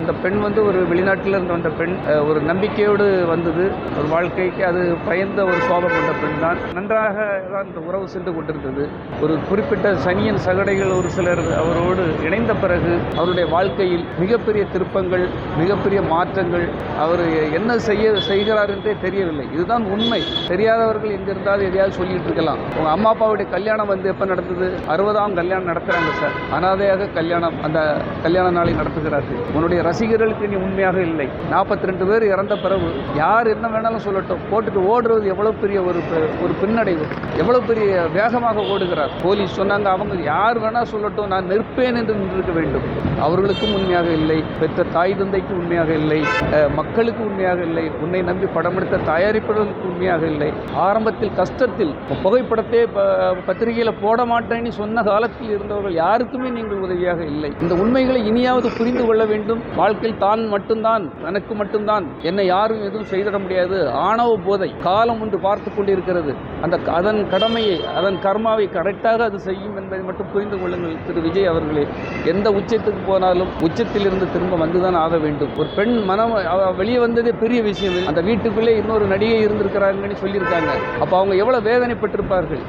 அந்த பெண் ஒரு வெளிநாட்டிலிருந்து வந்த பெண், ஒரு நம்பிக்கையோடு வந்தது. ஒரு வாழ்க்கைக்கு அது பயந்த ஒரு சோகம் கொண்ட பெண் தான். நன்றாக தான் இந்த உறவு சென்று கொண்டிருந்தது. ஒரு குறிப்பிட்ட சனியின் சகடைகள் ஒரு சிலர் அவரோடு இணைந்த பிறகு அவருடைய வாழ்க்கையில் மிகப்பெரிய திருப்பங்கள், மிகப்பெரிய மாற்றங்கள். அவர் என்ன செய்கிறார் என்றே தெரியவில்லை. இதுதான் உண்மை. தெரியாதவர்கள் எங்கிருந்தாலும் எதையாவது சொல்லிட்டு இருக்கலாம். உங்கள் அம்மா அப்பாவுடைய கல்யாணம் எப்போ நடந்தது? 60ஆம் கல்யாணம் நடத்துகிறாங்க சார். அனாதையாக கல்யாணம், அந்த கல்யாண நாளை நடத்துகிறார்கள். உன்னுடைய ரசிகர்களுக்கு நீ உண்மையாக இல்லை. 42 பேர் இறந்த பிறகு யார் என்ன வேணாலும் சொல்லட்டும், போட்டுட்டு ஓடுறது எவ்வளோ பெரிய ஒரு பின்னடைவு, எவ்வளோ பெரிய வேகமாக ஓடுகிறார். போலீஸ் சொன்னாங்க, அவங்க யார் வேணால் சொல்லட்டும், நான் நிற்பேன் என்று நின்றிருக்க வேண்டும். அவர்களுக்கும் உண்மையாக இல்லை, பெற்ற தாய் தந்தைக்கு உண்மையாக இல்லை, மக்களுக்கு உண்மையாக இல்லை, உன்னை நம்பி படம் எடுத்த தயாரிப்பாளர்களுக்கு உண்மையாக இல்லை. ஆரம்பத்தில் கஷ்டத்தில் புகைப்படத்தை பத்திரிகையில் போட மாட்டேன்னு சொன்ன காலத்தில் இருந்தவர்கள் யாருக்குமே நீங்கள் உதவியாக இல்லை. இந்த உண்மைகளை இனியாவது புரிந்து கொள்ள வேண்டும். வாழ்க்கையில் தான் மட்டும்தான், எனக்கு மட்டும்தான், என்னை யாரும் எதுவும் செய்திட முடியாது. ஆணவ போதை காலம் ஒன்று பார்த்து கொண்டிருக்கிறது. அதன் கடமையை, அதன் கர்மாவை கரெக்டாக அது செய்யும் என்பதை மட்டும் புரிந்து கொள்ளுங்கள் திரு விஜய் அவர்களே. எந்த உச்சத்துக்கு போனாலும் உச்சத்திலிருந்து திரும்ப வந்துதான் ஆக வேண்டும். ஒரு பெண் மனம் வெளியே வந்ததே பெரிய விஷயம். அந்த வீட்டுக்குள்ளே இன்னொரு நடிகை இருந்திருக்கிறாங்கன்னு சொல்லியிருக்காங்க. அப்போ அவங்க எவ்வளவு வேதனைப்பட்டிருப்பார்கள்.